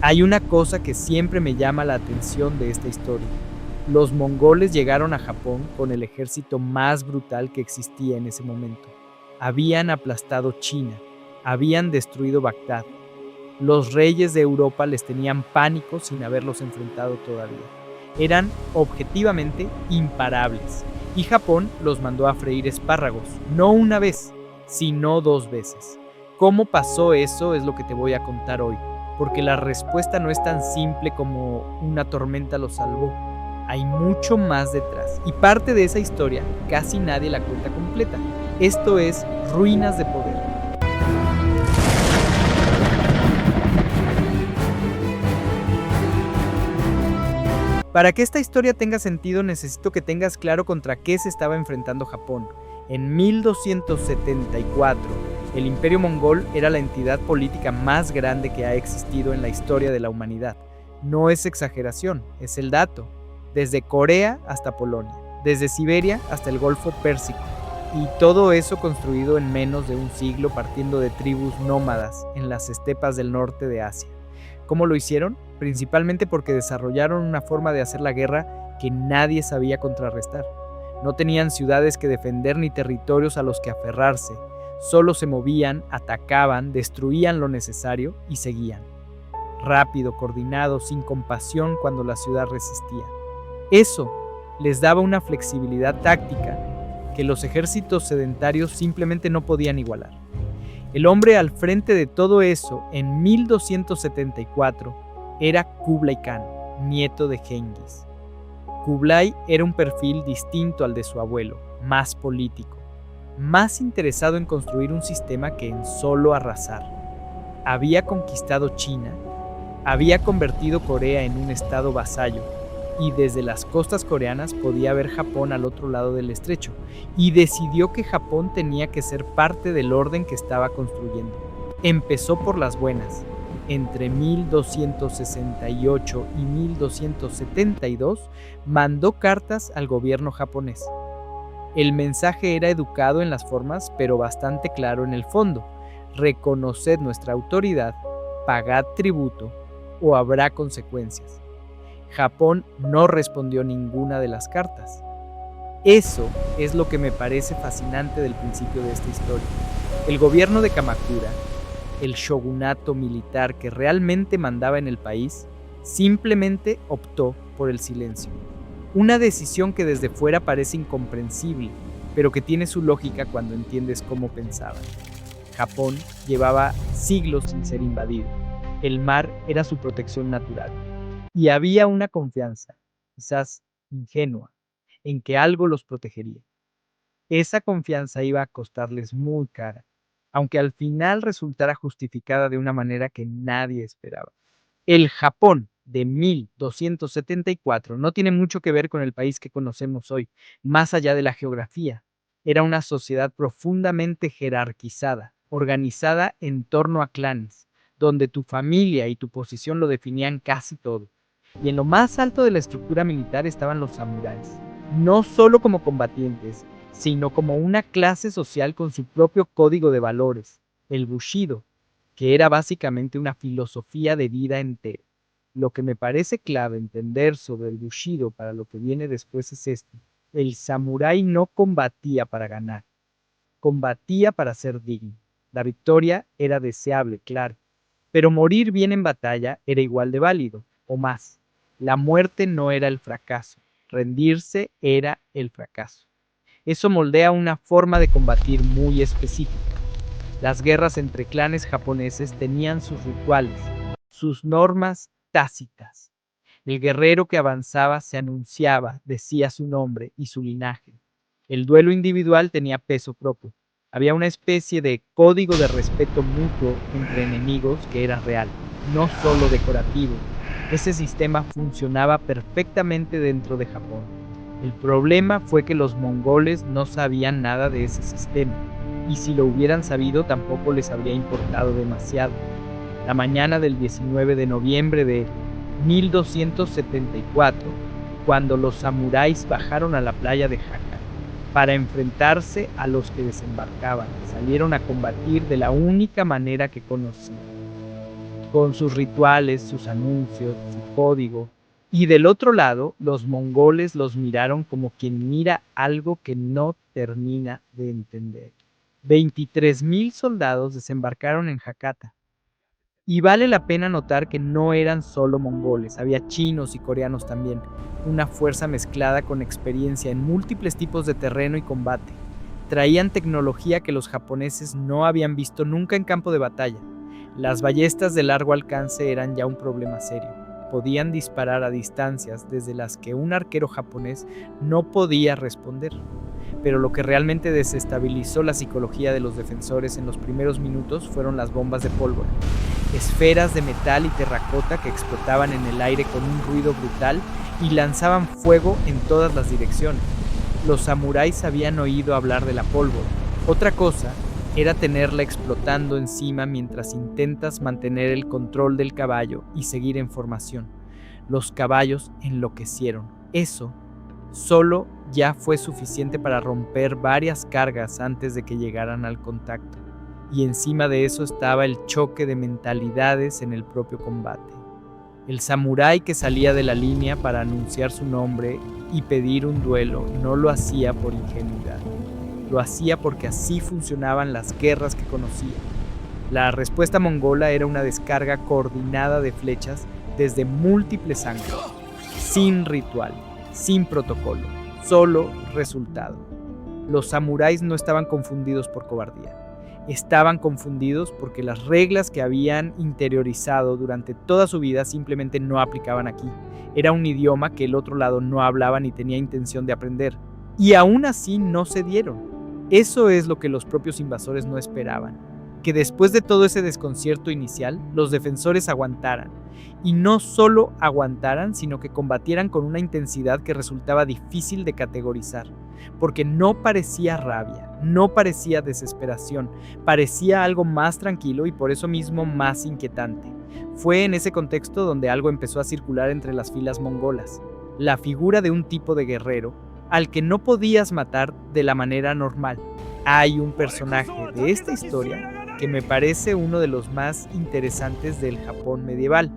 Hay una cosa que siempre me llama la atención de esta historia. Los mongoles llegaron a Japón con el ejército más brutal que existía en ese momento. Habían aplastado China, habían destruido Bagdad. Los reyes de Europa les tenían pánico sin haberlos enfrentado todavía. Eran objetivamente imparables. Y Japón los mandó a freír espárragos, no una vez, sino dos veces. ¿Cómo pasó eso? Es lo que te voy a contar hoy, porque la respuesta no es tan simple como una tormenta los salvó. Hay mucho más detrás, y parte de esa historia casi nadie la cuenta completa. Esto es Ruinas de Poder. Para que esta historia tenga sentido, necesito que tengas claro contra qué se estaba enfrentando Japón. En 1274, el Imperio Mongol era la entidad política más grande que ha existido en la historia de la humanidad. No es exageración, es el dato. Desde Corea hasta Polonia, desde Siberia hasta el Golfo Pérsico. Y todo eso construido en menos de un siglo, partiendo de tribus nómadas en las estepas del norte de Asia. ¿Cómo lo hicieron? Principalmente porque desarrollaron una forma de hacer la guerra que nadie sabía contrarrestar. No tenían ciudades que defender ni territorios a los que aferrarse. Solo se movían, atacaban, destruían lo necesario y seguían. Rápido, coordinado, sin compasión cuando la ciudad resistía. Eso les daba una flexibilidad táctica que los ejércitos sedentarios simplemente no podían igualar. El hombre al frente de todo eso, en 1274, era Kublai Khan, nieto de Genghis. Kublai era un perfil distinto al de su abuelo, más político, más interesado en construir un sistema que en solo arrasar. Había conquistado China, había convertido Corea en un estado vasallo, y desde las costas coreanas podía ver Japón al otro lado del estrecho, y decidió que Japón tenía que ser parte del orden que estaba construyendo. Empezó por las buenas. Entre 1268 y 1272 mandó cartas al gobierno japonés. El mensaje era educado en las formas, pero bastante claro en el fondo. Reconoced nuestra autoridad, pagad tributo o habrá consecuencias. Japón no respondió ninguna de las cartas. Eso es lo que me parece fascinante del principio de esta historia. El gobierno de Kamakura, el shogunato militar que realmente mandaba en el país, simplemente optó por el silencio. Una decisión que desde fuera parece incomprensible, pero que tiene su lógica cuando entiendes cómo pensaban. Japón llevaba siglos sin ser invadido. El mar era su protección natural. Y había una confianza, quizás ingenua, en que algo los protegería. Esa confianza iba a costarles muy cara, aunque al final resultara justificada de una manera que nadie esperaba. El Japón de 1274 no tiene mucho que ver con el país que conocemos hoy, más allá de la geografía. Era una sociedad profundamente jerarquizada, organizada en torno a clanes, donde tu familia y tu posición lo definían casi todo. Y en lo más alto de la estructura militar estaban los samuráis, no solo como combatientes, sino como una clase social con su propio código de valores, el Bushido, que era básicamente una filosofía de vida entera. Lo que me parece clave entender sobre el Bushido para lo que viene después es esto: el samurái no combatía para ganar, combatía para ser digno. La victoria era deseable, claro, pero morir bien en batalla era igual de válido, o más. La muerte no era el fracaso, rendirse era el fracaso. Eso moldea una forma de combatir muy específica. Las guerras entre clanes japoneses tenían sus rituales, sus normas tácitas. El guerrero que avanzaba se anunciaba, decía su nombre y su linaje. El duelo individual tenía peso propio. Había una especie de código de respeto mutuo entre enemigos que era real, no solo decorativo. Ese sistema funcionaba perfectamente dentro de Japón. El problema fue que los mongoles no sabían nada de ese sistema, y si lo hubieran sabido tampoco les habría importado demasiado. La mañana del 19 de noviembre de 1274, cuando los samuráis bajaron a la playa de Hakka para enfrentarse a los que desembarcaban, salieron a combatir de la única manera que conocían, con sus rituales, sus anuncios, su código. Y del otro lado, los mongoles los miraron como quien mira algo que no termina de entender. 23,000 soldados desembarcaron en Hakata. Y vale la pena notar que no eran solo mongoles, había chinos y coreanos también, una fuerza mezclada con experiencia en múltiples tipos de terreno y combate. Traían tecnología que los japoneses no habían visto nunca en campo de batalla. Las ballestas de largo alcance eran ya un problema serio. Podían disparar a distancias desde las que un arquero japonés no podía responder. Pero lo que realmente desestabilizó la psicología de los defensores en los primeros minutos fueron las bombas de pólvora. Esferas de metal y terracota que explotaban en el aire con un ruido brutal y lanzaban fuego en todas las direcciones. Los samuráis habían oído hablar de la pólvora. Otra cosa era tenerla explotando encima mientras intentas mantener el control del caballo y seguir en formación. Los caballos enloquecieron. Eso solo ya fue suficiente para romper varias cargas antes de que llegaran al contacto. Y encima de eso estaba el choque de mentalidades en el propio combate. El samurái que salía de la línea para anunciar su nombre y pedir un duelo no lo hacía por ingenuidad. Lo hacía porque así funcionaban las guerras que conocía. La respuesta mongola era una descarga coordinada de flechas desde múltiples ángulos, sin ritual, sin protocolo, solo resultado. Los samuráis no estaban confundidos por cobardía. Estaban confundidos porque las reglas que habían interiorizado durante toda su vida simplemente no aplicaban aquí. Era un idioma que el otro lado no hablaba ni tenía intención de aprender. Y aún así no cedieron. Eso es lo que los propios invasores no esperaban. Que después de todo ese desconcierto inicial, los defensores aguantaran. Y no solo aguantaran, sino que combatieran con una intensidad que resultaba difícil de categorizar. Porque no parecía rabia, no parecía desesperación, parecía algo más tranquilo y por eso mismo más inquietante. Fue en ese contexto donde algo empezó a circular entre las filas mongolas, la figura de un tipo de guerrero al que no podías matar de la manera normal. Hay un personaje de esta historia que me parece uno de los más interesantes del Japón medieval,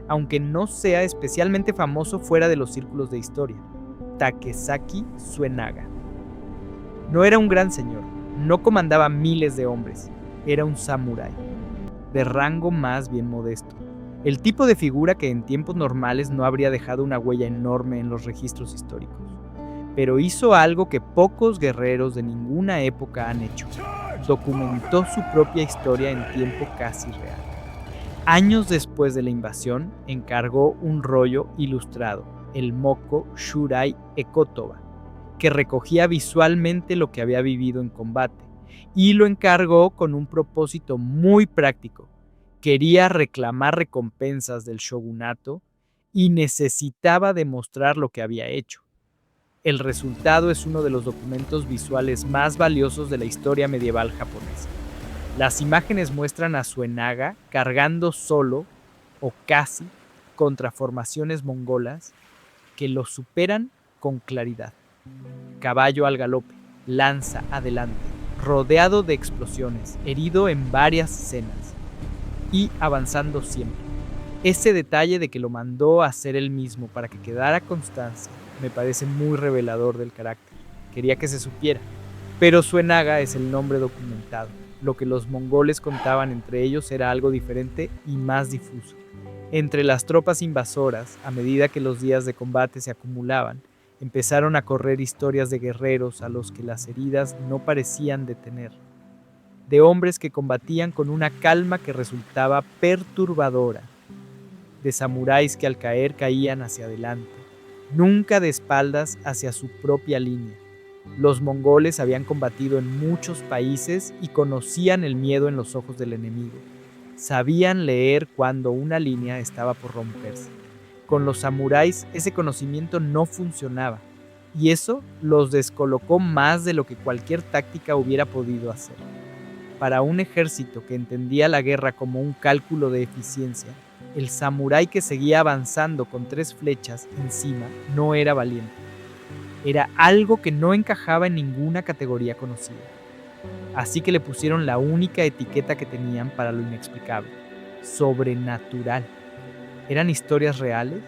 aunque no sea especialmente famoso fuera de los círculos de historia: Takesaki Suenaga. No era un gran señor, no comandaba miles de hombres, era un samurái, de rango más bien modesto. El tipo de figura que en tiempos normales no habría dejado una huella enorme en los registros históricos. Pero hizo algo que pocos guerreros de ninguna época han hecho. Documentó su propia historia en tiempo casi real. Años después de la invasión, encargó un rollo ilustrado, el Moko Shurai Ekotoba, que recogía visualmente lo que había vivido en combate, y lo encargó con un propósito muy práctico. Quería reclamar recompensas del shogunato y necesitaba demostrar lo que había hecho. El resultado es uno de los documentos visuales más valiosos de la historia medieval japonesa. Las imágenes muestran a Suenaga cargando solo, o casi, contra formaciones mongolas que lo superan con claridad. Caballo al galope, lanza adelante, rodeado de explosiones, herido en varias escenas y avanzando siempre. Ese detalle de que lo mandó a hacer él mismo para que quedara constancia me parece muy revelador del carácter. Quería que se supiera. Pero Suenaga es el nombre documentado. Lo que los mongoles contaban entre ellos era algo diferente y más difuso. Entre las tropas invasoras, a medida que los días de combate se acumulaban, empezaron a correr historias de guerreros a los que las heridas no parecían detener. De hombres que combatían con una calma que resultaba perturbadora. De samuráis que al caer caían hacia adelante, nunca de espaldas hacia su propia línea. Los mongoles habían combatido en muchos países y conocían el miedo en los ojos del enemigo. Sabían leer cuando una línea estaba por romperse. Con los samuráis ese conocimiento no funcionaba, y eso los descolocó más de lo que cualquier táctica hubiera podido hacer. Para un ejército que entendía la guerra como un cálculo de eficiencia, el samurái que seguía avanzando con 3 flechas encima no era valiente. Era algo que no encajaba en ninguna categoría conocida. Así que le pusieron la única etiqueta que tenían para lo inexplicable: sobrenatural. ¿Eran historias reales?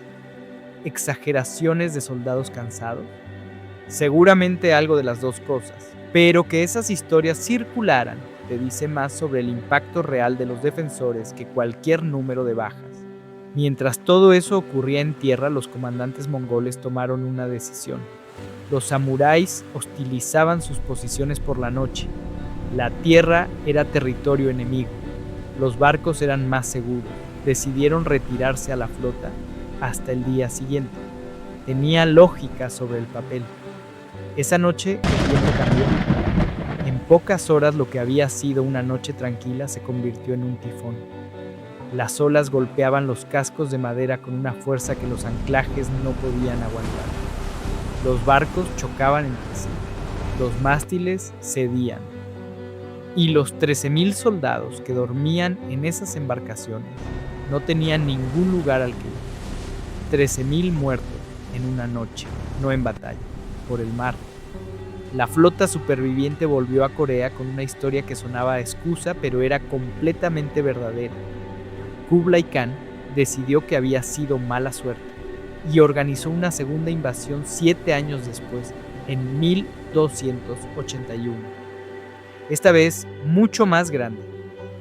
¿Exageraciones de soldados cansados? Seguramente algo de las dos cosas, pero que esas historias circularan te dice más sobre el impacto real de los defensores que cualquier número de bajas. Mientras todo eso ocurría en tierra, los comandantes mongoles tomaron una decisión. Los samuráis hostilizaban sus posiciones por la noche. La tierra era territorio enemigo. Los barcos eran más seguros. Decidieron retirarse a la flota hasta el día siguiente. Tenía lógica sobre el papel. Esa noche el tiempo cambió. En pocas horas lo que había sido una noche tranquila se convirtió en un tifón. Las olas golpeaban los cascos de madera con una fuerza que los anclajes no podían aguantar. Los barcos chocaban entre sí. Los mástiles cedían. Y los 13,000 soldados que dormían en esas embarcaciones no tenían ningún lugar al que ir. 13,000 muertos en una noche, no en batalla, por el mar. La flota superviviente volvió a Corea con una historia que sonaba a excusa, pero era completamente verdadera. Kublai Khan decidió que había sido mala suerte y organizó una segunda invasión 7 años después, en 1281. Esta vez mucho más grande,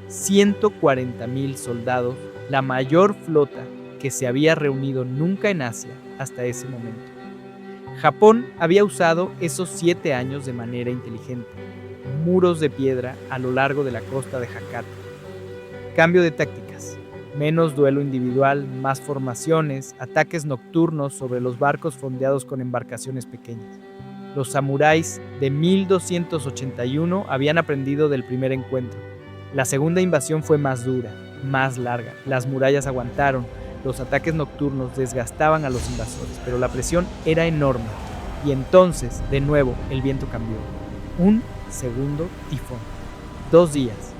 140,000 soldados, la mayor flota que se había reunido nunca en Asia hasta ese momento. Japón había usado esos 7 años de manera inteligente. Muros de piedra a lo largo de la costa de Hakata. Cambio de tácticas. Menos duelo individual, más formaciones, ataques nocturnos sobre los barcos fondeados con embarcaciones pequeñas. Los samuráis de 1281 habían aprendido del primer encuentro. La segunda invasión fue más dura, más larga. Las murallas aguantaron. Los ataques nocturnos desgastaban a los invasores, pero la presión era enorme. Y entonces, de nuevo, el viento cambió. Un segundo tifón. 2 días.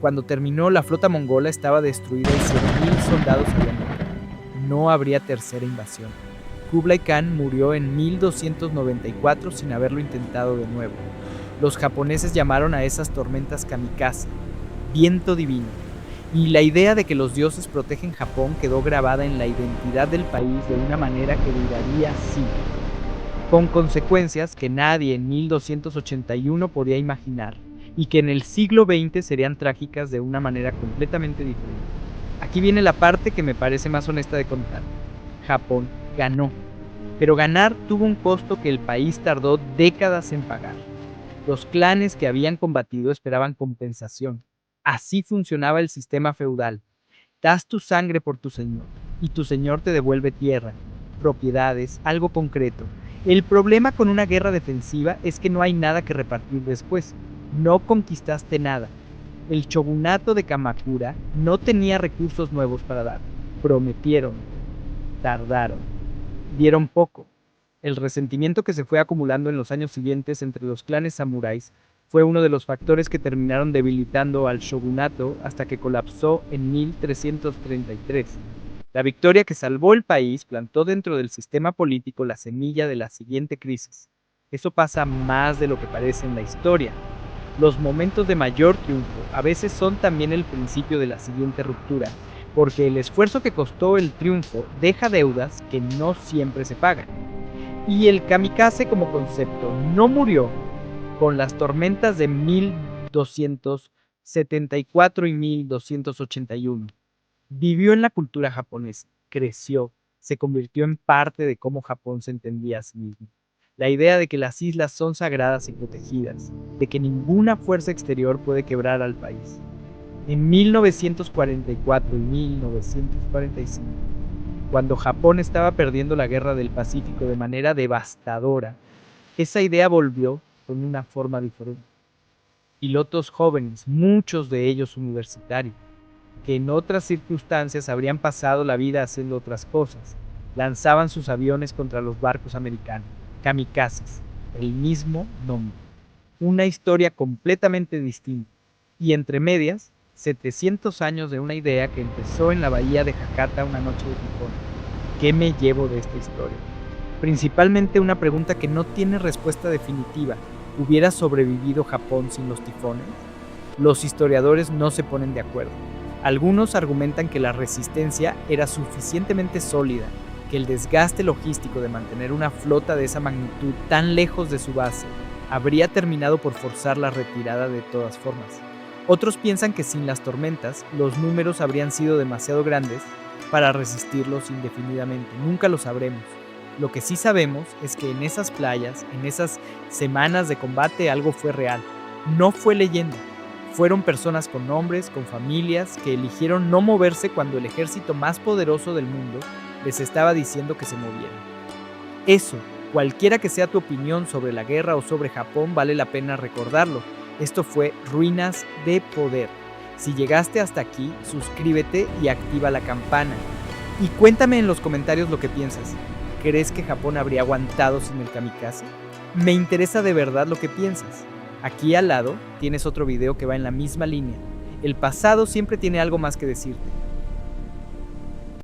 Cuando terminó, la flota mongola estaba destruida y 100,000 soldados habían muerto. No habría tercera invasión. Kublai Khan murió en 1294 sin haberlo intentado de nuevo. Los japoneses llamaron a esas tormentas kamikaze, viento divino. Y la idea de que los dioses protegen Japón quedó grabada en la identidad del país de una manera que duraría siglos, con consecuencias que nadie en 1281 podía imaginar, y que en el siglo XX serían trágicas de una manera completamente diferente. Aquí viene la parte que me parece más honesta de contar. Japón ganó, pero ganar tuvo un costo que el país tardó décadas en pagar. Los clanes que habían combatido esperaban compensación. Así funcionaba el sistema feudal. Das tu sangre por tu señor, y tu señor te devuelve tierra, propiedades, algo concreto. El problema con una guerra defensiva es que no hay nada que repartir después. No conquistaste nada. El shogunato de Kamakura no tenía recursos nuevos para dar. Prometieron, tardaron, dieron poco. El resentimiento que se fue acumulando en los años siguientes entre los clanes samuráis fue uno de los factores que terminaron debilitando al shogunato hasta que colapsó en 1333. La victoria que salvó el país plantó dentro del sistema político la semilla de la siguiente crisis. Eso pasa más de lo que parece en la historia. Los momentos de mayor triunfo a veces son también el principio de la siguiente ruptura, porque el esfuerzo que costó el triunfo deja deudas que no siempre se pagan. Y el kamikaze como concepto no murió con las tormentas de 1274 y 1281. Vivió en la cultura japonesa, creció, se convirtió en parte de cómo Japón se entendía a sí mismo. La idea de que las islas son sagradas y protegidas, de que ninguna fuerza exterior puede quebrar al país. En 1944 y 1945, cuando Japón estaba perdiendo la guerra del Pacífico de manera devastadora, esa idea volvió con una forma diferente. Pilotos jóvenes, muchos de ellos universitarios, que en otras circunstancias habrían pasado la vida haciendo otras cosas, lanzaban sus aviones contra los barcos americanos, kamikazes, el mismo nombre. Una historia completamente distinta, y entre medias, 700 años de una idea que empezó en la bahía de Hakata una noche de tifón. ¿Qué me llevo de esta historia? Principalmente una pregunta que no tiene respuesta definitiva. ¿Hubiera sobrevivido Japón sin los tifones? Los historiadores no se ponen de acuerdo. Algunos argumentan que la resistencia era suficientemente sólida, que el desgaste logístico de mantener una flota de esa magnitud tan lejos de su base habría terminado por forzar la retirada de todas formas. Otros piensan que sin las tormentas, los números habrían sido demasiado grandes para resistirlos indefinidamente. Nunca lo sabremos. Lo que sí sabemos es que en esas playas, en esas semanas de combate, algo fue real. No fue leyenda. Fueron personas con nombres, con familias, que eligieron no moverse cuando el ejército más poderoso del mundo les estaba diciendo que se movieran. Eso, cualquiera que sea tu opinión sobre la guerra o sobre Japón, vale la pena recordarlo. Esto fue Ruinas de Poder. Si llegaste hasta aquí, suscríbete y activa la campana. Y cuéntame en los comentarios lo que piensas. ¿Crees que Japón habría aguantado sin el kamikaze? Me interesa de verdad lo que piensas. Aquí al lado tienes otro video que va en la misma línea. El pasado siempre tiene algo más que decirte.